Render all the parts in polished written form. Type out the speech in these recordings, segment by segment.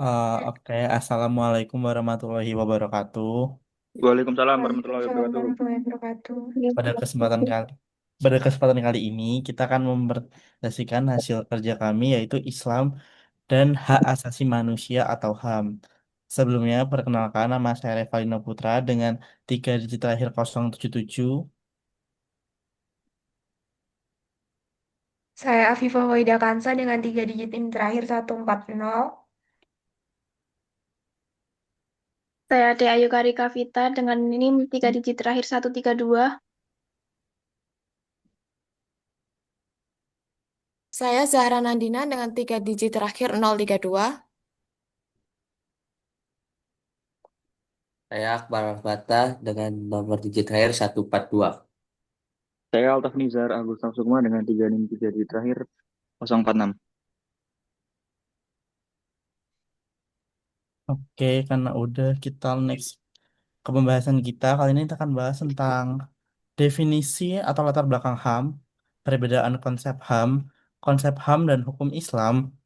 Oke, Assalamualaikum warahmatullahi wabarakatuh. Waalaikumsalam warahmatullahi Waalaikumsalam wabarakatuh. warahmatullahi wabarakatuh. Pada kesempatan kali pada kesempatan kali ini kita akan mempresentasikan hasil kerja kami yaitu Islam dan Hak Asasi Manusia atau HAM. Sebelumnya perkenalkan nama saya Revalino Putra dengan 3 digit terakhir 077. Saya Afifah Waida Kansa dengan 3 digit ini terakhir 140. Saya Ade Ayu Karika Vita dengan NIM 3 digit terakhir 132. Saya Zahra Nandina dengan 3 digit terakhir 032. Saya Akbar Al-Fatah dengan nomor digit terakhir 142. Saya Altaf Nizar Agus Sukma dengan 363 di terakhir 046. Oke, karena udah kita next ke pembahasan kita. Kali ini kita akan bahas tentang definisi atau latar belakang HAM, perbedaan konsep HAM dan hukum Islam,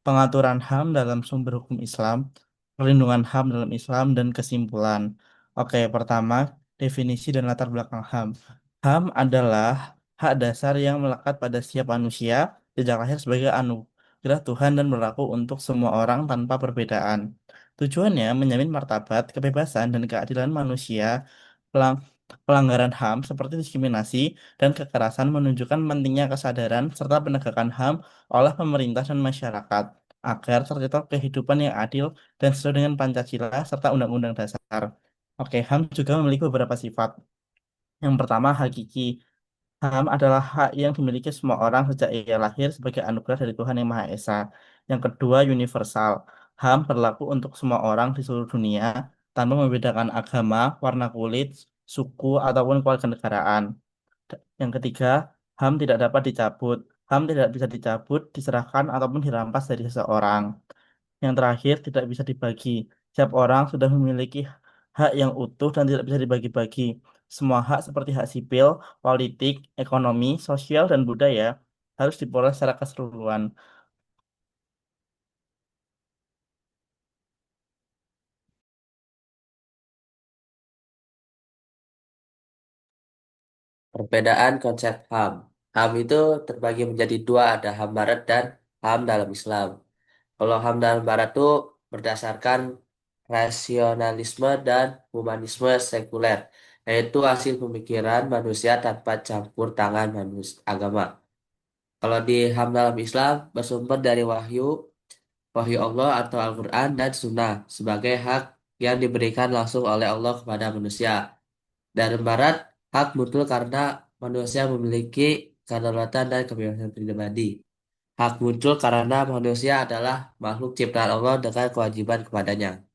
pengaturan HAM dalam sumber hukum Islam, perlindungan HAM dalam Islam, dan kesimpulan. Oke, pertama, definisi dan latar belakang HAM. HAM adalah hak dasar yang melekat pada setiap manusia sejak lahir sebagai anugerah Tuhan dan berlaku untuk semua orang tanpa perbedaan. Tujuannya menjamin martabat, kebebasan, dan keadilan manusia. Pelanggaran HAM seperti diskriminasi dan kekerasan menunjukkan pentingnya kesadaran serta penegakan HAM oleh pemerintah dan masyarakat agar tercipta kehidupan yang adil dan sesuai dengan Pancasila serta Undang-Undang Dasar. Oke, HAM juga memiliki beberapa sifat. Yang pertama, hakiki. HAM adalah hak yang dimiliki semua orang sejak ia lahir sebagai anugerah dari Tuhan Yang Maha Esa. Yang kedua, universal. HAM berlaku untuk semua orang di seluruh dunia tanpa membedakan agama, warna kulit, suku, ataupun kewarganegaraan. Yang ketiga, HAM tidak dapat dicabut. HAM tidak bisa dicabut, diserahkan, ataupun dirampas dari seseorang. Yang terakhir, tidak bisa dibagi. Setiap orang sudah memiliki hak yang utuh dan tidak bisa dibagi-bagi. Semua hak seperti hak sipil, politik, ekonomi, sosial, dan budaya harus diperoleh secara keseluruhan. Perbedaan konsep HAM. HAM itu terbagi menjadi dua, ada HAM Barat dan HAM dalam Islam. Kalau HAM dalam Barat itu berdasarkan rasionalisme dan humanisme sekuler, yaitu hasil pemikiran manusia tanpa campur tangan agama. Kalau di HAM dalam Islam bersumber dari wahyu Allah atau Al-Quran dan Sunnah sebagai hak yang diberikan langsung oleh Allah kepada manusia. Dari Barat, hak muncul karena manusia memiliki kedaulatan dan kebebasan pribadi. Hak muncul karena manusia adalah makhluk ciptaan Allah dengan kewajiban kepadanya.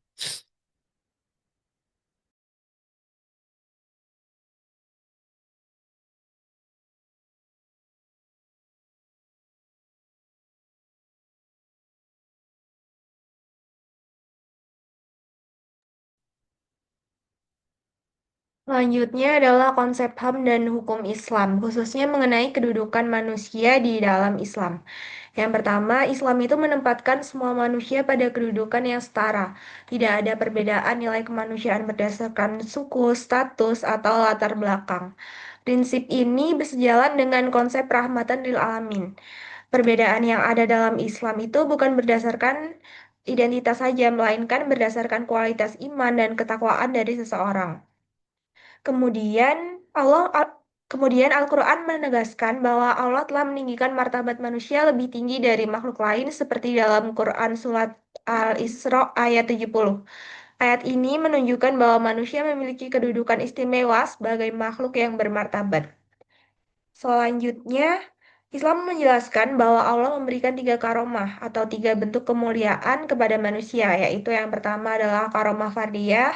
Selanjutnya adalah konsep HAM dan hukum Islam, khususnya mengenai kedudukan manusia di dalam Islam. Yang pertama, Islam itu menempatkan semua manusia pada kedudukan yang setara. Tidak ada perbedaan nilai kemanusiaan berdasarkan suku, status, atau latar belakang. Prinsip ini bersejalan dengan konsep rahmatan lil alamin. Perbedaan yang ada dalam Islam itu bukan berdasarkan identitas saja, melainkan berdasarkan kualitas iman dan ketakwaan dari seseorang. Kemudian Allah Al- Kemudian Al-Quran menegaskan bahwa Allah telah meninggikan martabat manusia lebih tinggi dari makhluk lain seperti dalam Quran Surat Al-Isra ayat 70. Ayat ini menunjukkan bahwa manusia memiliki kedudukan istimewa sebagai makhluk yang bermartabat. Selanjutnya, Islam menjelaskan bahwa Allah memberikan 3 karomah atau 3 bentuk kemuliaan kepada manusia, yaitu yang pertama adalah karomah fardiyah,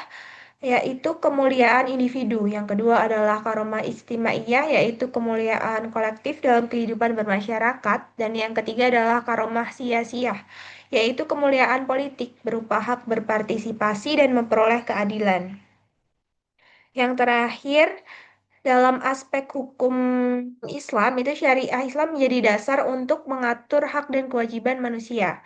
yaitu kemuliaan individu. Yang kedua adalah karomah istimaiyah, yaitu kemuliaan kolektif dalam kehidupan bermasyarakat. Dan yang ketiga adalah karomah siyasiyah, yaitu kemuliaan politik berupa hak berpartisipasi dan memperoleh keadilan. Yang terakhir, dalam aspek hukum Islam, itu syariah Islam menjadi dasar untuk mengatur hak dan kewajiban manusia.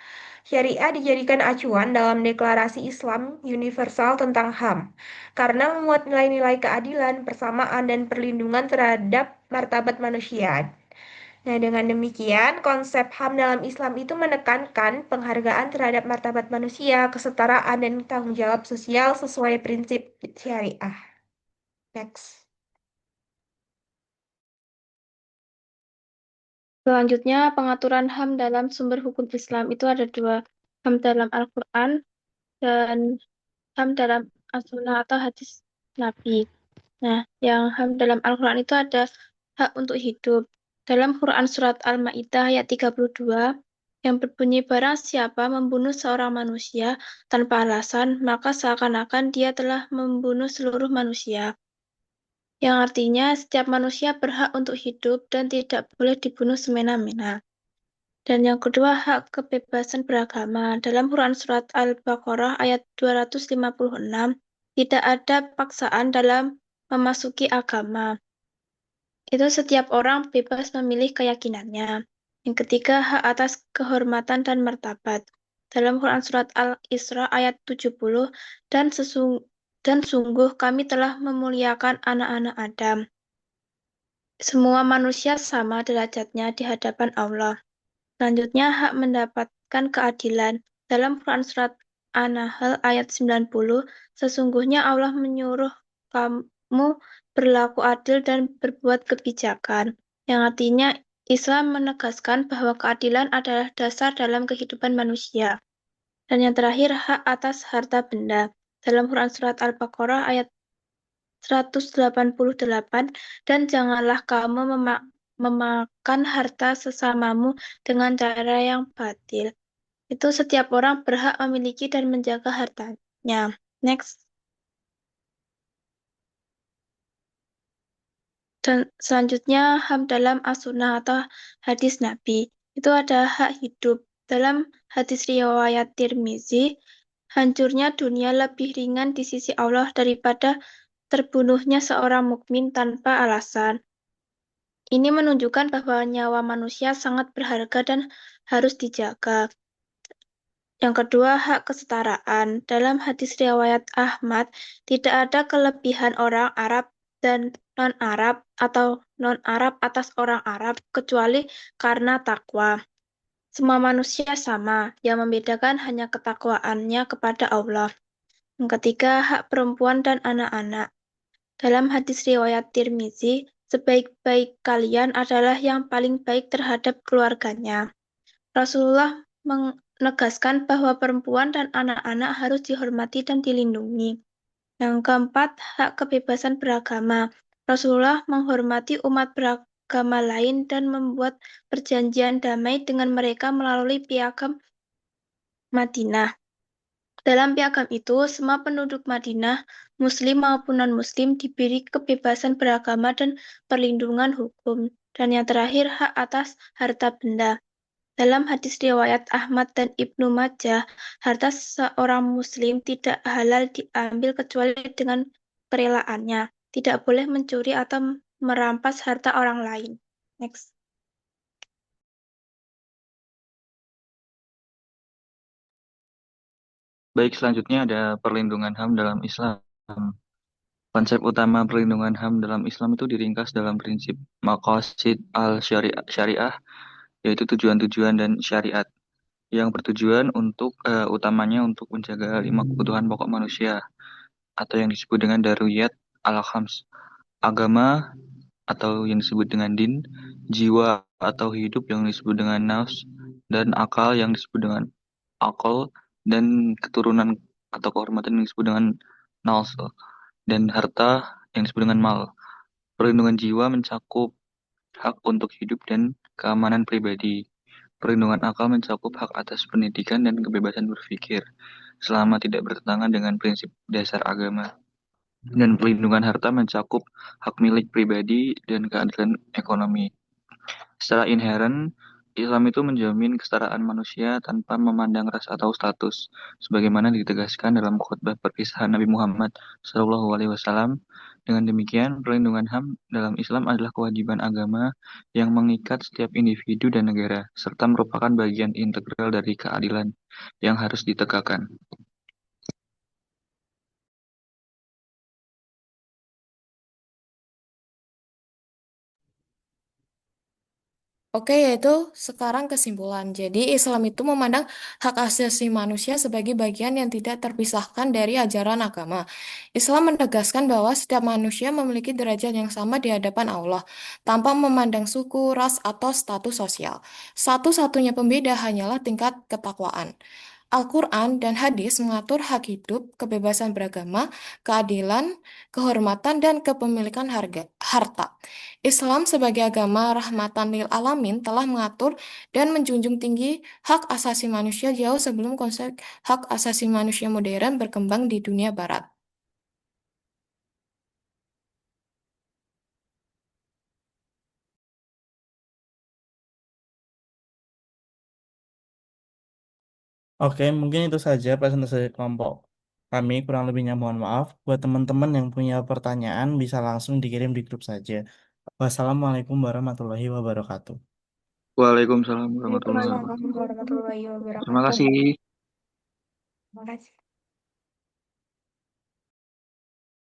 Syariah dijadikan acuan dalam Deklarasi Islam Universal tentang HAM karena memuat nilai-nilai keadilan, persamaan, dan perlindungan terhadap martabat manusia. Nah, dengan demikian, konsep HAM dalam Islam itu menekankan penghargaan terhadap martabat manusia, kesetaraan, dan tanggung jawab sosial sesuai prinsip syariah. Next. Selanjutnya, pengaturan HAM dalam sumber hukum Islam itu ada dua, HAM dalam Al-Quran dan HAM dalam As-Sunnah atau hadis Nabi. Nah, yang HAM dalam Al-Quran itu ada hak untuk hidup. Dalam Quran Surat Al-Ma'idah ayat 32, yang berbunyi barang siapa membunuh seorang manusia tanpa alasan, maka seakan-akan dia telah membunuh seluruh manusia. Yang artinya setiap manusia berhak untuk hidup dan tidak boleh dibunuh semena-mena. Dan yang kedua, hak kebebasan beragama. Dalam Quran Surat Al-Baqarah ayat 256, tidak ada paksaan dalam memasuki agama. Itu setiap orang bebas memilih keyakinannya. Yang ketiga, hak atas kehormatan dan martabat. Dalam Quran Surat Al-Isra ayat 70, dan sungguh kami telah memuliakan anak-anak Adam. Semua manusia sama derajatnya di hadapan Allah. Selanjutnya, hak mendapatkan keadilan. Dalam Quran Surat An-Nahl ayat 90, sesungguhnya Allah menyuruh kamu berlaku adil dan berbuat kebijakan. Yang artinya, Islam menegaskan bahwa keadilan adalah dasar dalam kehidupan manusia. Dan yang terakhir, hak atas harta benda. Dalam Quran Surat Al-Baqarah ayat 188, dan janganlah kamu memakan harta sesamamu dengan cara yang batil. Itu setiap orang berhak memiliki dan menjaga hartanya. Next. Dan selanjutnya HAM dalam As-Sunnah atau hadis Nabi. Itu ada hak hidup. Dalam hadis riwayat Tirmizi, hancurnya dunia lebih ringan di sisi Allah daripada terbunuhnya seorang mukmin tanpa alasan. Ini menunjukkan bahwa nyawa manusia sangat berharga dan harus dijaga. Yang kedua, hak kesetaraan. Dalam hadis riwayat Ahmad, tidak ada kelebihan orang Arab dan non-Arab atau non-Arab atas orang Arab kecuali karena takwa. Semua manusia sama, yang membedakan hanya ketakwaannya kepada Allah. Yang ketiga, hak perempuan dan anak-anak. Dalam hadis riwayat Tirmizi, sebaik-baik kalian adalah yang paling baik terhadap keluarganya. Rasulullah menegaskan bahwa perempuan dan anak-anak harus dihormati dan dilindungi. Yang keempat, hak kebebasan beragama. Rasulullah menghormati umat beragama lain dan membuat perjanjian damai dengan mereka melalui piagam Madinah. Dalam piagam itu, semua penduduk Madinah, Muslim maupun non-Muslim, diberi kebebasan beragama dan perlindungan hukum. Dan yang terakhir, hak atas harta benda. Dalam hadis riwayat Ahmad dan Ibnu Majah, harta seorang Muslim tidak halal diambil kecuali dengan kerelaannya. Tidak boleh mencuri atau merampas harta orang lain. Next. Baik, selanjutnya ada perlindungan HAM dalam Islam. Konsep utama perlindungan HAM dalam Islam itu diringkas dalam prinsip maqasid al-syariah, yaitu tujuan-tujuan dan syariat yang bertujuan untuk utamanya untuk menjaga 5 kebutuhan pokok manusia atau yang disebut dengan daruriyat al-khams, agama atau yang disebut dengan din, jiwa atau hidup yang disebut dengan nafs, dan akal yang disebut dengan akal, dan keturunan atau kehormatan yang disebut dengan nasl, dan harta yang disebut dengan mal. Perlindungan jiwa mencakup hak untuk hidup dan keamanan pribadi. Perlindungan akal mencakup hak atas pendidikan dan kebebasan berpikir, selama tidak bertentangan dengan prinsip dasar agama. Dan perlindungan harta mencakup hak milik pribadi dan keadilan ekonomi. Secara inheren, Islam itu menjamin kesetaraan manusia tanpa memandang ras atau status, sebagaimana ditegaskan dalam khutbah perpisahan Nabi Muhammad SAW Dengan demikian, perlindungan HAM dalam Islam adalah kewajiban agama yang mengikat setiap individu dan negara, serta merupakan bagian integral dari keadilan yang harus ditegakkan. Oke, yaitu sekarang kesimpulan. Jadi, Islam itu memandang hak asasi manusia sebagai bagian yang tidak terpisahkan dari ajaran agama. Islam menegaskan bahwa setiap manusia memiliki derajat yang sama di hadapan Allah, tanpa memandang suku, ras, atau status sosial. Satu-satunya pembeda hanyalah tingkat ketakwaan. Al-Quran dan hadis mengatur hak hidup, kebebasan beragama, keadilan, kehormatan, dan kepemilikan harta. Islam sebagai agama rahmatan lil alamin telah mengatur dan menjunjung tinggi hak asasi manusia jauh sebelum konsep hak asasi manusia modern berkembang di dunia barat. Oke, mungkin itu saja presentasi kelompok kami. Kurang lebihnya mohon maaf. Buat teman-teman yang punya pertanyaan bisa langsung dikirim di grup saja. Wassalamualaikum warahmatullahi wabarakatuh. Waalaikumsalam warahmatullahi Waalaikumsalam wabarakatuh. warahmatullahi Terima wabarakatuh. kasih. Terima kasih.